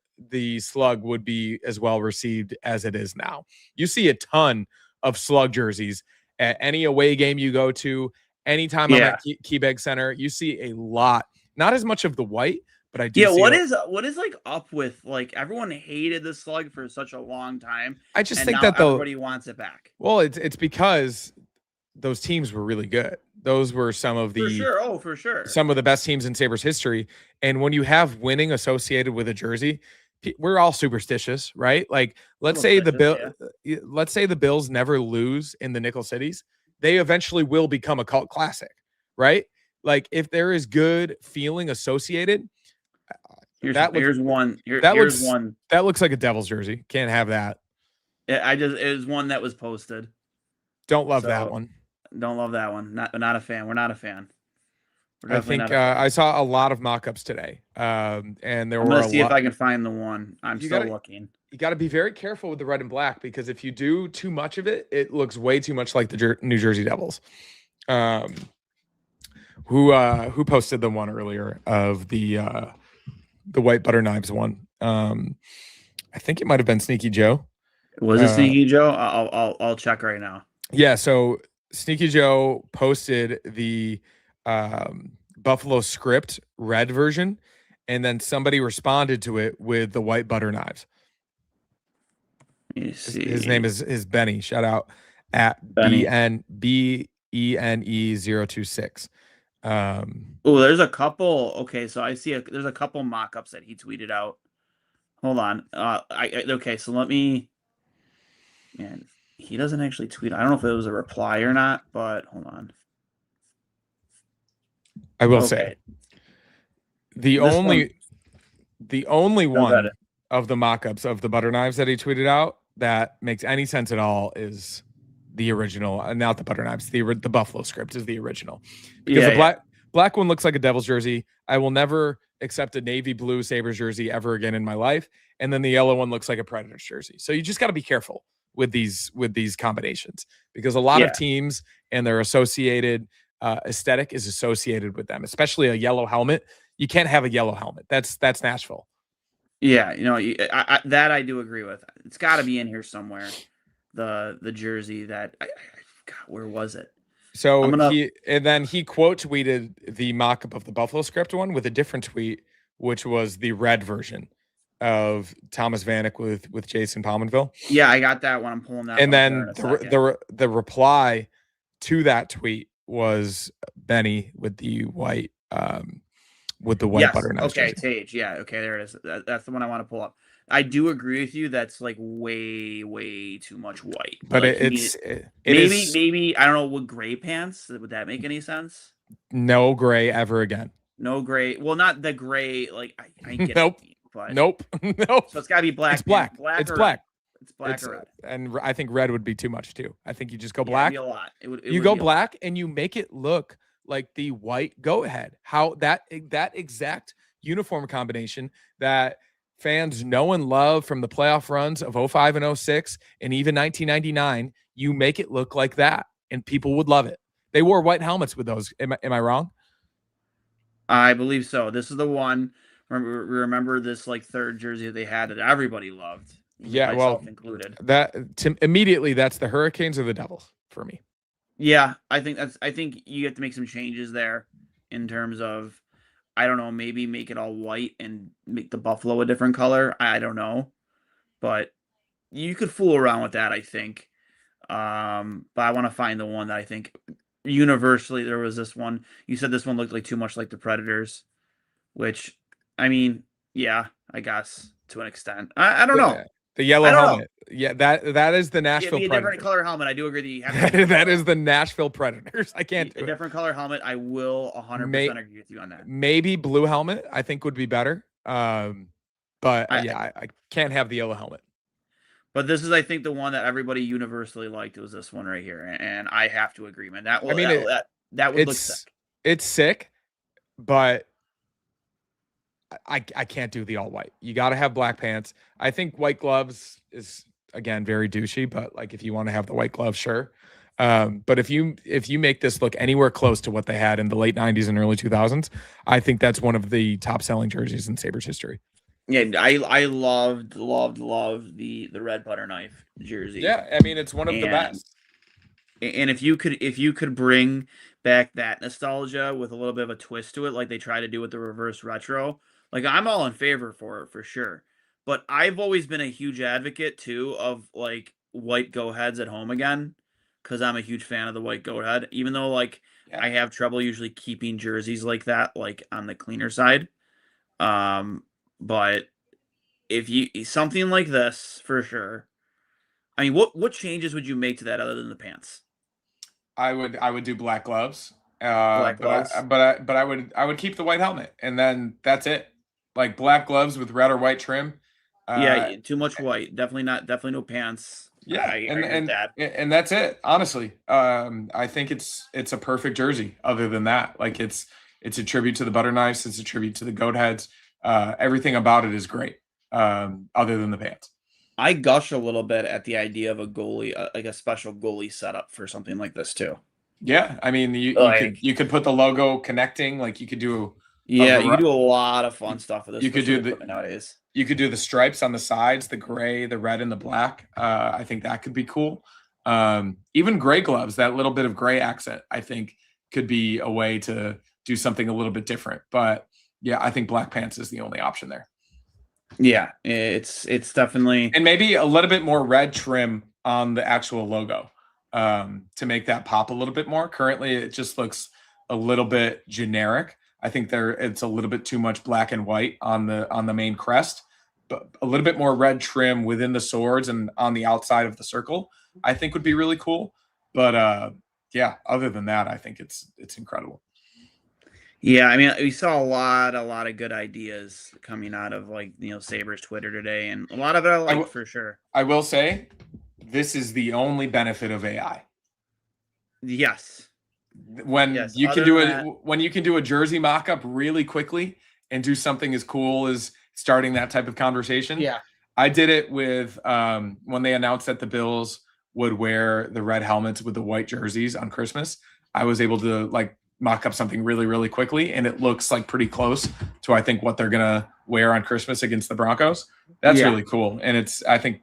Slug would be as well received as it is now. You see a ton of Slug jerseys at any away game you go to, Anytime I'm at Keybag Center, you see a lot, not as much of the white, but I do see what is like up with like everyone hated the slug for such a long time. I just and think now that everybody wants it back. Well, it's because those teams were really good. Those were some of the for sure. Some of the best teams in Sabres history. And when you have winning associated with a jersey, we're all superstitious, right? Like let's say the Bills never lose in the Nickel Cities, they eventually will become a cult classic, right? Like if there is good feeling associated, here's one. That looks like a Devils jersey. Can't have that. It was one that was posted. Don't love that one. Don't love that one. Not a fan. We're not a fan. I think I saw a lot of mock-ups today, and there were. I'm gonna see if I can find the one. I'm still looking. You got to be very careful with the red and black because if you do too much of it, it looks way too much like the New Jersey Devils. Who posted the one earlier of the white butter knives one? I think it might have been Sneaky Joe. Was it Sneaky Joe? I'll check right now. Yeah, so Sneaky Joe posted the Buffalo script red version, and then somebody responded to it with the white butter knives. His name is Benny. Shout out at BENE026. There's a couple. Okay, so I see there's a couple mock-ups that he tweeted out. Hold on. So let me. Man, he doesn't actually tweet. I don't know if it was a reply or not, but hold on. I will say the only one of the mock-ups of the butter knives that he tweeted out that makes any sense at all is the original, and not the butter knives. The Buffalo script is the original because the black one looks like a Devils jersey. I will never accept a navy blue Sabres jersey ever again in my life, and then the yellow one looks like a Predators jersey. So you just got to be careful with these combinations because a lot of teams and their associated aesthetic is associated with them, especially a yellow helmet. You can't have a yellow helmet. That's Nashville. Yeah, that I do agree with. It's got to be in here somewhere. The jersey that God, where was it? So he quote tweeted the mock-up of the Buffalo script one with a different tweet, which was the red version of Thomas Vanek with Jason Pominville. Yeah, I got that one. I'm pulling that. And then the reply to that tweet was Benny with the white butter knife. Okay, Tage. Yeah, okay, there it is. That's the one I want to pull up. I do agree with you. That's like way too much white. But like, maybe I don't know, with gray pants. Would that make any sense? No gray ever again. No gray. Well, not the gray. Like I get nope. It, but nope. So it's got to be black. It's black. It's black. It's black or red. And I think red would be too much too. I think you just go black. It'd be a lot. You go black and you make it look like the white go ahead. How that exact uniform combination that fans know and love from the playoff runs of 05 and 06 and even 1999, you make it look like that and people would love it. They wore white helmets with those. Am I wrong? I believe so. This is the one. Remember this like third jersey that they had that everybody loved. Yeah, well, included. Immediately that's the Hurricanes or the Devils for me. Yeah, I think you have to make some changes there in terms of, I don't know, maybe make it all white and make the Buffalo a different color. I don't know, but you could fool around with that, I think. But I want to find the one that I think universally there was this one. You said this one looked like too much like the Predators, which, I mean, yeah, I guess to an extent. I don't know. The yellow helmet. Yeah, that is the Nashville Predators. Different color helmet. I do agree that you have to that is the Nashville Predators. I can't do a different color helmet. I will 100% agree with you on that. Maybe blue helmet, I think would be better. But I can't have the yellow helmet. But this is, I think, the one that everybody universally liked. It was this one right here, and I have to agree, man. That would look sick. It's sick, but I can't do the all white. You got to have black pants. I think white gloves is, again, very douchey, but like if you want to have the white gloves, sure. But if you make this look anywhere close to what they had in the late 90s and early 2000s, I think that's one of the top selling jerseys in Sabres history. Yeah, I loved the red butter knife jersey. Yeah, I mean it's one of the best. And if you could bring back that nostalgia with a little bit of a twist to it, like they try to do with the reverse retro. Like I'm all in favor for it for sure. But I've always been a huge advocate too of like white go heads at home again, because I'm a huge fan of the white go head. Even though like Yeah. I have trouble usually keeping jerseys like that, like on the cleaner side. But if you something like this for sure. I mean, what changes would you make to that other than the pants? I would do black gloves. Black gloves? But I would keep the white helmet, and then that's it. Like black gloves with red or white trim. Yeah, too much white. Definitely not. Definitely no pants. Yeah, I agree with that. and that's it. Honestly, I think it's a perfect jersey. Other than that, like it's a tribute to the butter knives. It's a tribute to the goat heads. Everything about it is great. Other than the pants. I gush a little bit at the idea of a goalie, like a special goalie setup for something like this too. Yeah, I mean, Like, you could put the logo connecting. Like you could do. yeah, you could do a lot of fun stuff with this. You could do the nowadays. You could do the stripes on the sides, the gray, the red, and the black. I think that could be cool. Even gray gloves, that little bit of gray accent, I think could be a way to do something a little bit different. But yeah, I think black pants is the only option there. Yeah, it's definitely, And maybe a little bit more red trim on the actual logo to make that pop a little bit more. Currently, it just looks a little bit generic. I think it's a little bit too much black and white on the main crest, but a little bit more red trim within the swords and on the outside of the circle, I think would be really cool. But yeah, other than that, I think it's incredible. yeah. I mean, we saw a lot of good ideas coming out of like Sabres Twitter today, and a lot of it I like for sure. I will say, this is the only benefit of AI. Yes. When Yes, you can other do than it, that- when you can do a jersey mock-up really quickly and do something as cool as starting that type of conversation. Yeah. I did it with when they announced that the Bills would wear the red helmets with the white jerseys on Christmas. I was able to like mock up something really, really quickly, and it looks like pretty close to I think what they're gonna wear on Christmas against the Broncos. That's really cool, and it's I think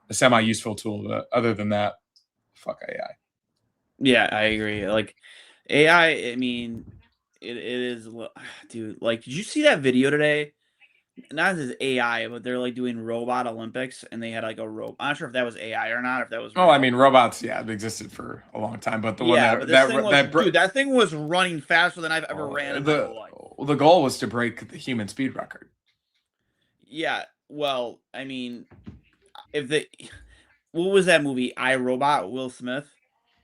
a semi-useful tool. But other than that, fuck AI. Yeah, I agree. Like AI, I mean, it is, dude. Like, did you see that video today? Not as AI, but they're like doing robot Olympics, and they had like a rope. I'm not sure if that was AI or not. If that was Oh, I real. mean, robots, yeah, have existed for a long time, but the one Yeah, but this thing was, that dude, that thing was running faster than I've ever ran in my whole life. the goal was to break the human speed record. Yeah, well, I mean, if the what was that movie? I, Robot, Will Smith.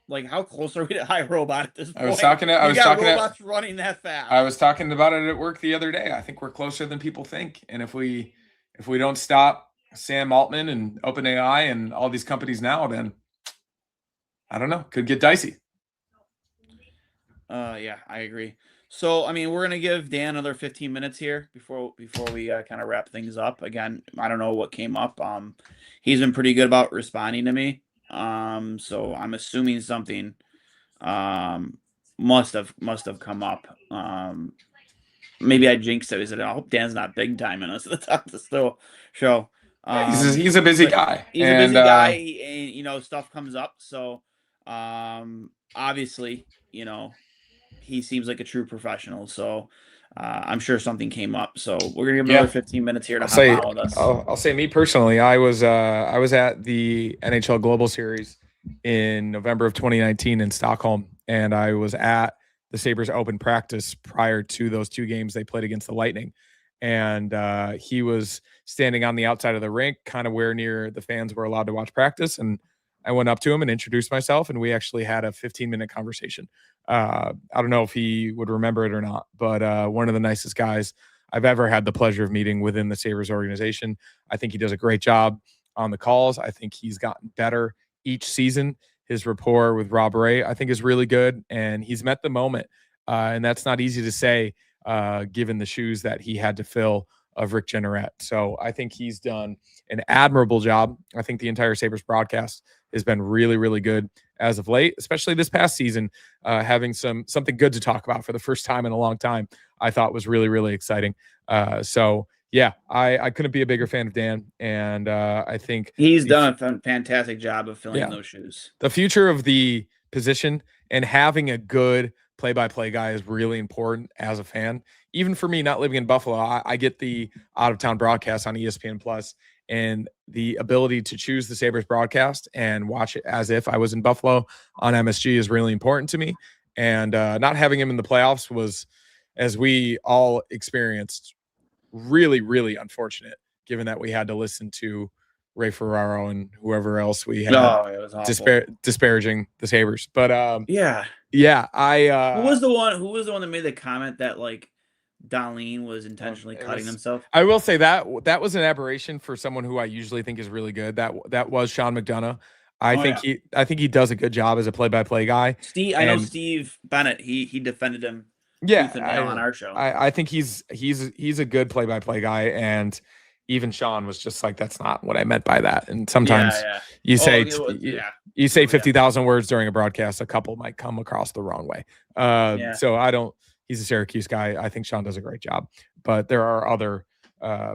Like, how close are we to iRobot at this point? I was talking robots running that fast. I was talking about it at work the other day. I think we're closer than people think, and if we don't stop Sam Altman and OpenAI and all these companies now, then I don't know, could get dicey. Yeah, I agree. So, I mean, we're gonna give Dan another 15 minutes here before we kind of wrap things up. Again, I don't know what came up. He's been pretty good about responding to me. So I'm assuming something must have come up. Maybe I jinxed it. He said, I hope Dan's not big timing us at the top of the show. He's a busy guy. He's a busy guy, and stuff comes up. So obviously, he seems like a true professional. So I'm sure something came up. So we're gonna give him another 15 minutes here to hop out with us. I'll say me personally, I was at the NHL Global Series in November of 2019 in Stockholm, and I was at the Sabres open practice prior to those two games they played against the Lightning. And he was standing on the outside of the rink, kind of where near the fans were allowed to watch practice. And I went up to him and introduced myself, and we actually had a 15-minute conversation. I don't know if he would remember it or not, but one of the nicest guys I've ever had the pleasure of meeting within the Sabres organization. I think he does a great job on the calls. I think he's gotten better each season. His rapport with Rob Ray, I think, is really good, and he's met the moment. And that's not easy to say, given the shoes that he had to fill of Rick Jeanneret. So I think he's done an admirable job. I think the entire Sabres broadcast has been really, really good as of late, especially this past season, having something good to talk about for the first time in a long time, I thought was really, really exciting. So yeah, I couldn't be a bigger fan of Dan. And I think he's done a fantastic job of filling those shoes. The future of the position, and having a good play-by-play guy is really important as a fan. Even for me, not living in Buffalo, I get the out-of-town broadcast on ESPN Plus, and the ability to choose the Sabres broadcast and watch it as if I was in Buffalo on MSG is really important to me. And not having him in the playoffs was, as we all experienced, really, really unfortunate, given that we had to listen to Ray Ferraro and whoever else we had it was awful. disparaging the Sabres. But Yeah. I Who was the one that made the comment that like Darlene was intentionally cutting himself? I will say that was an aberration for someone who I usually think is really good. That was Sean McDonough. I think he does a good job as a play-by-play guy. I know Steve Bennett. He defended him. Yeah, tooth and nail on our show. I think he's a good play-by-play guy, and even Sean was just like, that's not what I meant by that. And sometimes you say 50,000 words during a broadcast, a couple might come across the wrong way. So he's a Syracuse guy. I think Sean does a great job, but there are other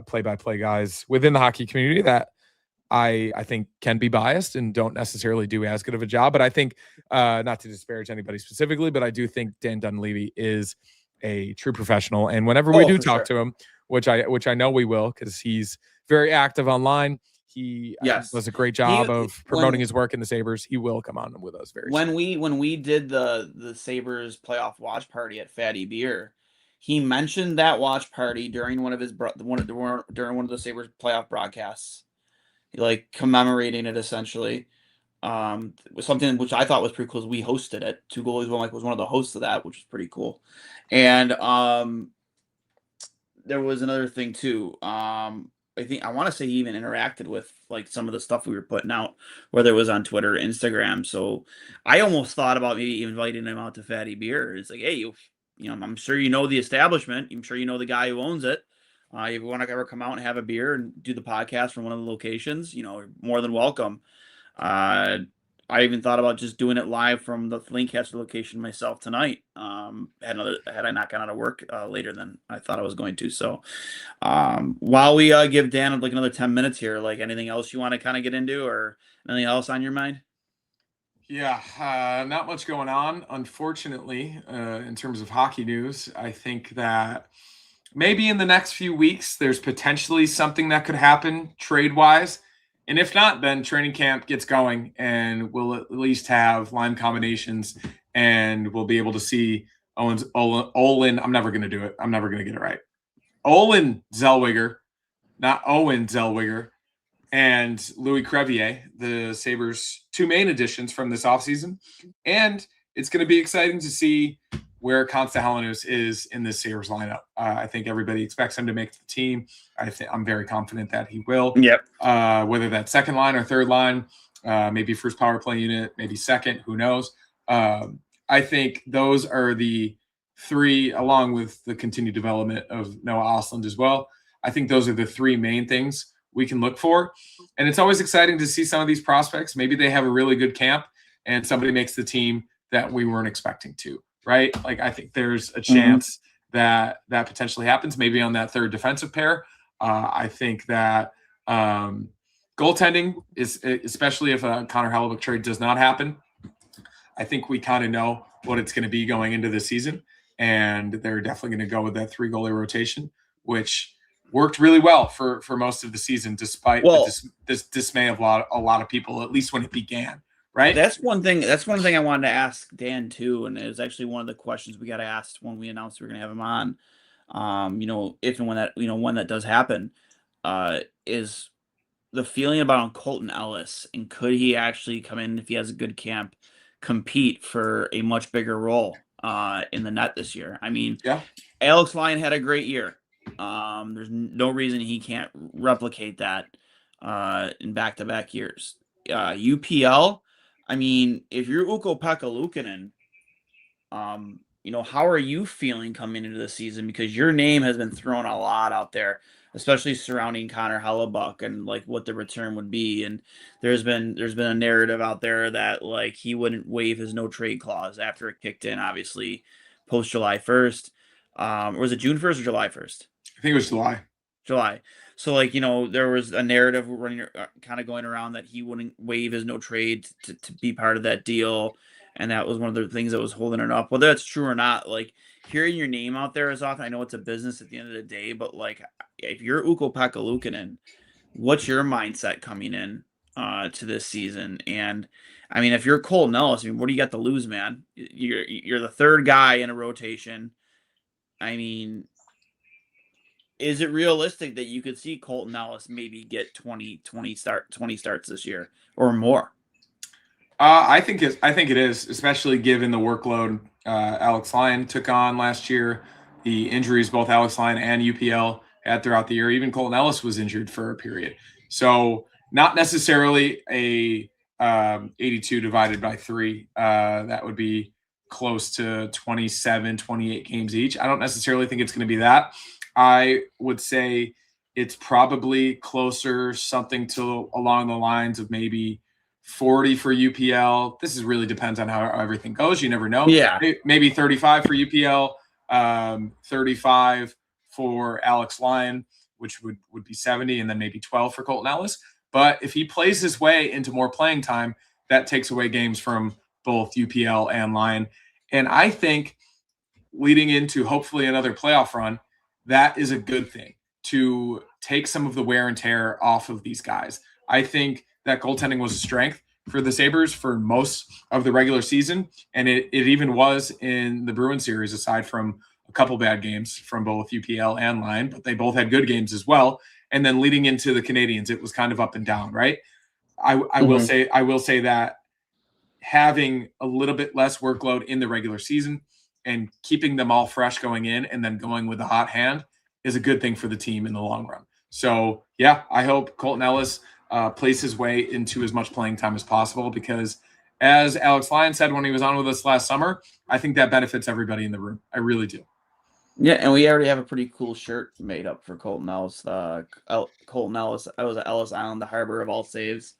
play-by-play guys within the hockey community that I think can be biased and don't necessarily do as good of a job. But I think, not to disparage anybody specifically, but I do think Dan Dunleavy is a true professional. And whenever we do talk to him, which I know we will, because he's very active online, he does a great job of promoting his work in the Sabres. He will come on with us very soon. When we did the Sabres playoff watch party at Fatty Beer, he mentioned that watch party during one of the Sabres playoff broadcasts, like commemorating it essentially. Was something which I thought was pretty cool. We hosted it. Two Goalies One Mike was one of the hosts of that, which was pretty cool. And there was another thing too. I want to say he even interacted with like some of the stuff we were putting out, whether it was on Twitter or Instagram. So I almost thought about maybe inviting him out to Fatty Beer. It's like, hey, you know, I'm sure you know the establishment. I'm sure you know the guy who owns it. If you want to ever come out and have a beer and do the podcast from one of the locations, you know, you're more than welcome. I even thought about just doing it live from the Lancaster location myself tonight. Had I not gone out of work later than I thought I was going to. So while we give Dan like another 10 minutes here, like anything else you want to kind of get into or anything else on your mind? Yeah, not much going on, unfortunately, in terms of hockey news. I think that maybe in the next few weeks, there's potentially something that could happen trade-wise. And if not, then training camp gets going and we'll at least have line combinations and we'll be able to see Olin. I'm never going to do it. I'm never going to get it right. Olin Zellweger, not Owen Zellweger, and Louis Crevier, the Sabres' two main additions from this offseason. And it's going to be exciting to see where Konsta Helenius is in this Sabres lineup. I think everybody expects him to make the team. I'm very confident that he will. Yep. Whether that's second line or third line, maybe first power play unit, maybe second, who knows? I think those are the three, along with the continued development of Noah Ostlund as well. I think those are the three main things we can look for. And it's always exciting to see some of these prospects. Maybe they have a really good camp and somebody makes the team that we weren't expecting to. Right? Like, I think there's a chance that potentially happens, maybe on that third defensive pair. I think that goaltending is, especially if a Connor Hellebuyck trade does not happen, I think we kind of know what it's going to be going into the season. And they're definitely going to go with that 3-goalie rotation, which worked really well for most of the season, despite this dismay of a lot of people, at least when it began. Right. That's one thing I wanted to ask Dan too, and it was actually one of the questions we got asked when we announced we were going to have him on. You know, if and when that does happen, is the feeling about Colton Ellis, and could he actually come in if he has a good camp, compete for a much bigger role in the net this year? I mean, Alex Lyon had a great year. There's no reason he can't replicate that in back-to-back years. UPL. I mean, if you're Ukko-Pekka Luukkonen, you know, how are you feeling coming into the season? Because your name has been thrown a lot out there, especially surrounding Connor Hellebuyck and like what the return would be. And there's been a narrative out there that like he wouldn't waive his no trade clause after it kicked in, obviously post July 1st. Or was it June 1st or July 1st? I think it was July. So, like, you know, there was a narrative running, kind of going around that he wouldn't waive his no trade to be part of that deal. and that was one of the things that was holding it up. Whether that's true or not, like hearing your name out there is often. I know it's a business at the end of the day, but like if you're Ukko-Pekka Luukkonen, what's your mindset coming in to this season? And I mean, if you're Colton Ellis, I mean, what do you got to lose, man? You're the third guy in a rotation. I mean, is it realistic that you could see Colton Ellis maybe get 20 starts this year or more? I think it is, especially given the workload Alex Lyon took on last year, the injuries both Alex Lyon and UPL had throughout the year. Even Colton Ellis was injured for a period, so not necessarily a 82 divided by 3. That would be close to 27, 28 games each. I don't necessarily think it's going to be that. I would say it's probably closer something to along the lines of maybe 40 for UPL. This is really depends on how everything goes. You never know. Yeah. Maybe 35 for UPL, 35 for Alex Lyon, which would be 70, and then maybe 12 for Colton Ellis. But if he plays his way into more playing time, that takes away games from both UPL and Lyon. And I think leading into hopefully another playoff run, that is a good thing to take some of the wear and tear off of these guys. I think that goaltending was a strength for the Sabres for most of the regular season, and it even was in the Bruins series, aside from a couple bad games from both UPL and Lyon, but they both had good games as well. And then leading into the Canadiens, it was kind of up and down, right? I will say that having a little bit less workload in the regular season and keeping them all fresh going in and then going with a hot hand is a good thing for the team in the long run. So, yeah, I hope Colton Ellis plays his way into as much playing time as possible because, as Alex Lyon said when he was on with us last summer, I think that benefits everybody in the room. I really do. Yeah, and we already have a pretty cool shirt made up for Colton Ellis. Colton Ellis, I was at Ellis Island, the harbor of all saves.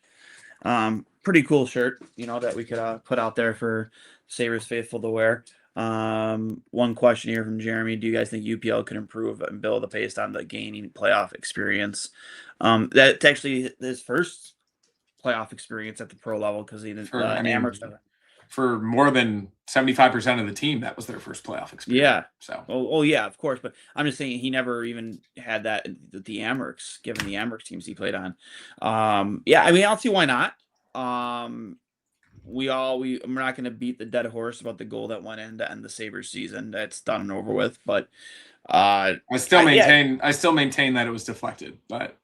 Pretty cool shirt, that we could put out there for Sabres faithful to wear. One question here from Jeremy: do you guys think UPL could improve and build based on the gaining playoff experience? That's actually his first playoff experience at the pro level because he didn't. For more than 75% of the team, that was their first playoff experience. Yeah. So. Oh yeah, of course. But I'm just saying he never even had that at the Amherst, given the Amherst teams he played on. Yeah, I mean, I don't see why not. We're not going to beat the dead horse about the goal that went in to end the Sabres season. That's done and over with. But I still maintain that it was deflected. But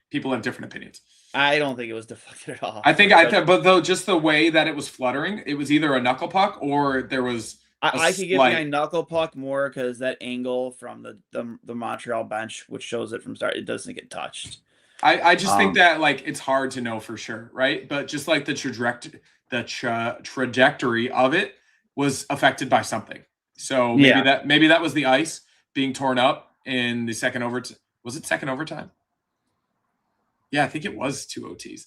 people have different opinions. I don't think it was deflected at all. But though, just the way that it was fluttering, it was either a knuckle puck or there was. I could get behind knuckle puck more because that angle from the Montreal bench, which shows it from start, it doesn't get touched. I just think that it's hard to know for sure, right? But just like the trajectory of it was affected by something. So maybe that was the ice being torn up in the second overtime. Was it second overtime? Yeah, I think it was 2 OTs.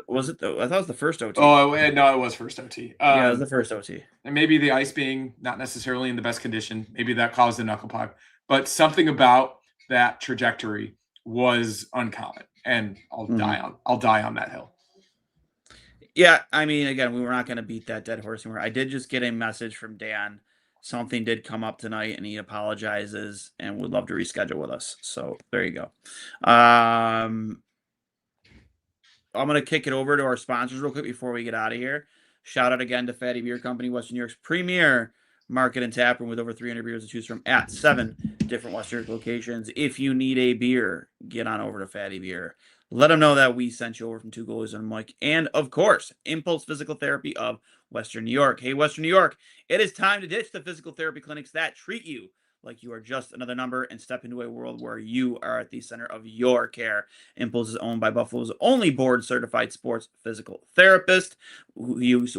Was it though? I thought it was the first OT. Oh, no, it was first OT. Yeah, it was the first OT. And maybe the ice being not necessarily in the best condition, maybe that caused the knuckle puck. But something about that trajectory was uncommon, and I'll die on that hill. Yeah, I mean, again, we were not going to beat that dead horse anymore. I did just get a message from Dan. Something did come up tonight, and he apologizes and would love to reschedule with us. So there you go. I'm going to kick it over to our sponsors real quick before we get out of here. Shout out again to Fatty Beer Company, Western New York's premier market and tap room with over 300 beers to choose from at 7 different Western New York locations. If you need a beer, get on over to Fatty Beer. Let them know that we sent you over from Two Goalies and Mike. And, of course, Impulse Physical Therapy of Western New York. Hey, Western New York, it is time to ditch the physical therapy clinics that treat you like you are just another number and step into a world where you are at the center of your care. Impulse is owned by Buffalo's only board-certified sports physical therapist who use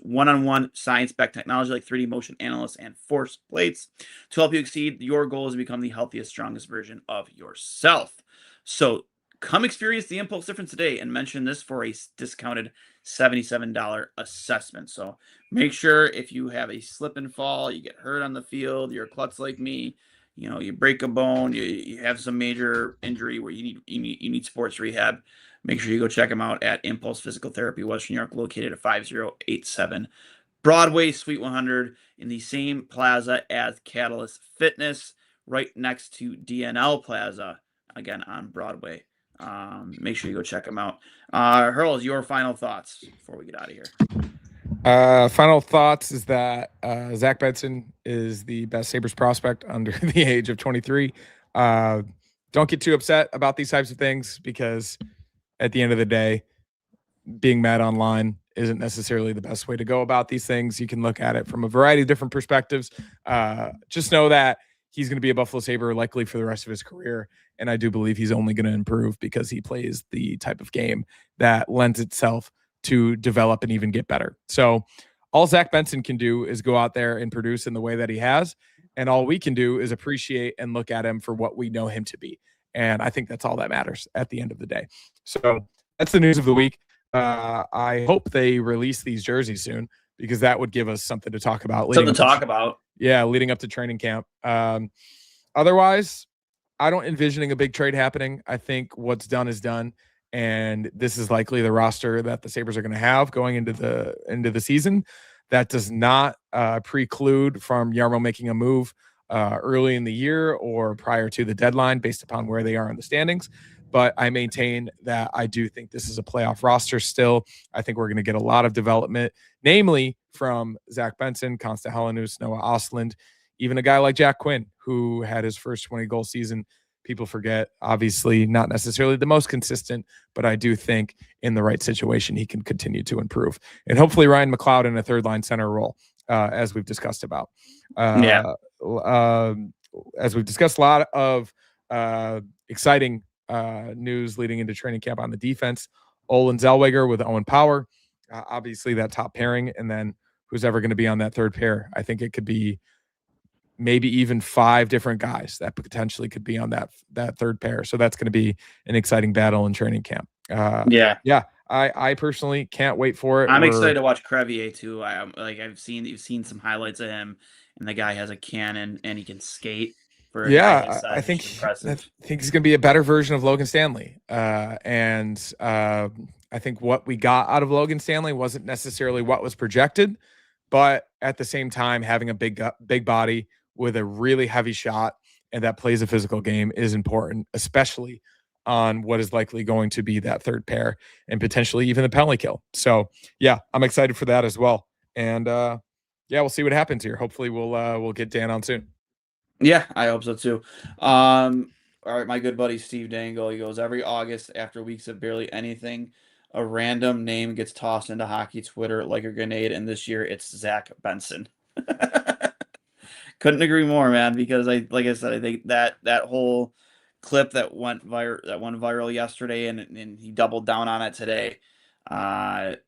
one-on-one science-backed technology like 3D motion analysis and force plates to help you exceed your goals and become the healthiest, strongest version of yourself. So come experience the Impulse difference today and mention this for a discounted $77 assessment. So make sure if you have a slip and fall, you get hurt on the field, you're a klutz like me, you break a bone, you have some major injury where you need sports rehab, Make sure you go check them out at Impulse Physical Therapy, Western New York, located at 5087 Broadway, Suite 100, in the same plaza as Catalyst Fitness, right next to DNL Plaza, again on Broadway. Make sure you go check them out. Hurls, your final thoughts before we get out of here. Final thoughts is that Zach Benson is the best Sabres prospect under the age of 23. Don't get too upset about these types of things, because at the end of the day, being mad online isn't necessarily the best way to go about these things. You can look at it from a variety of different perspectives. Just know that he's going to be a Buffalo Sabre likely for the rest of his career. And I do believe he's only going to improve because he plays the type of game that lends itself to develop and even get better. So all Zach Benson can do is go out there and produce in the way that he has. And all we can do is appreciate and look at him for what we know him to be. And I think that's all that matters at the end of the day. So that's the news of the week. I hope they release these jerseys soon, because that would give us something to talk about. Yeah, leading up to training camp. Otherwise, I don't envisioning a big trade happening. I think what's done is done, and this is likely the roster that the Sabres are going to have going into the season. That does not preclude from Jarmo making a move early in the year or prior to the deadline based upon where they are in the standings. But I maintain that I do think this is a playoff roster still. I think we're going to get a lot of development, namely from Zach Benson, Constant Helenius, Noah Ostlund, even a guy like Jack Quinn, who had his first 20-goal season. People forget, obviously, not necessarily the most consistent, but I do think in the right situation, he can continue to improve. And hopefully Ryan McLeod in a third-line center role, as we've discussed about. As we've discussed, a lot of exciting news leading into training camp on the defense. Olin Zellweger with Owen Power, obviously that top pairing, and then who's ever going to be on that third pair. I think it could be maybe even 5 different guys that potentially could be on that third pair. So that's going to be an exciting battle in training camp. I personally can't wait for it. I'm excited to watch Crevier too. I've seen some highlights of him, and the guy has a cannon and he can skate. I think he's going to be a better version of Logan Stanley. I think what we got out of Logan Stanley wasn't necessarily what was projected, but at the same time, having a big body with a really heavy shot and that plays a physical game is important, especially on what is likely going to be that third pair and potentially even the penalty kill. So yeah, I'm excited for that as well. And we'll see what happens here. Hopefully we'll get Dan on soon. Yeah, I hope so too. All right, my good buddy Steve Dangle, he goes, every August after weeks of barely anything, a random name gets tossed into hockey Twitter like a grenade, and this year it's Zach Benson. Couldn't agree more, man, because I think that whole clip that went viral yesterday and he doubled down on it today, that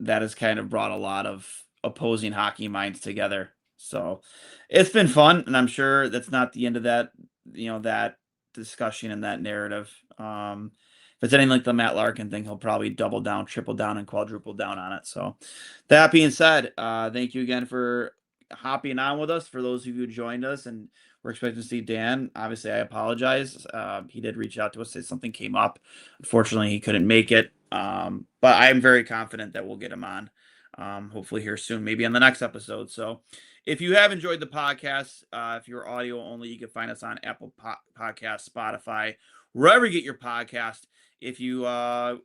has kind of brought a lot of opposing hockey minds together. So it's been fun, and I'm sure that's not the end of that, that discussion and that narrative. If it's anything like the Matt Larkin thing, he'll probably double down, triple down, and quadruple down on it. So that being said, thank you again for hopping on with us. For those of you who joined us and we're expecting to see Dan, obviously I apologize. He did reach out to us, say something came up. Unfortunately, he couldn't make it. But I'm very confident that we'll get him on. Hopefully here soon, maybe on the next episode. So if you have enjoyed the podcast, if you're audio only, you can find us on Apple Podcasts, Spotify, wherever you get your podcast. If you are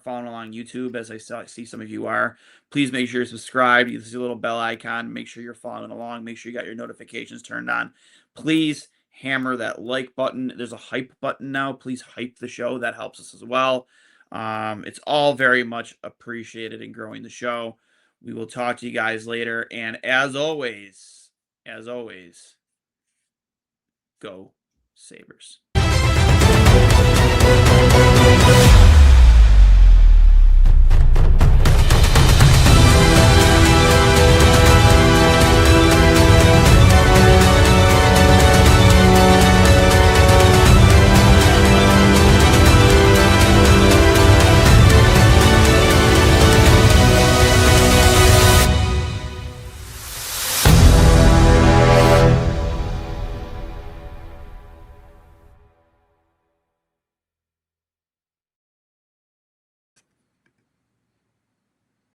following along YouTube, as I see some of you are, please make sure you're subscribed. You see a little bell icon. Make sure you're following along. Make sure you got your notifications turned on. Please hammer that like button. There's a hype button now. Please hype the show. That helps us as well. It's all very much appreciated in growing the show. We will talk to you guys later. And as always, go Sabres.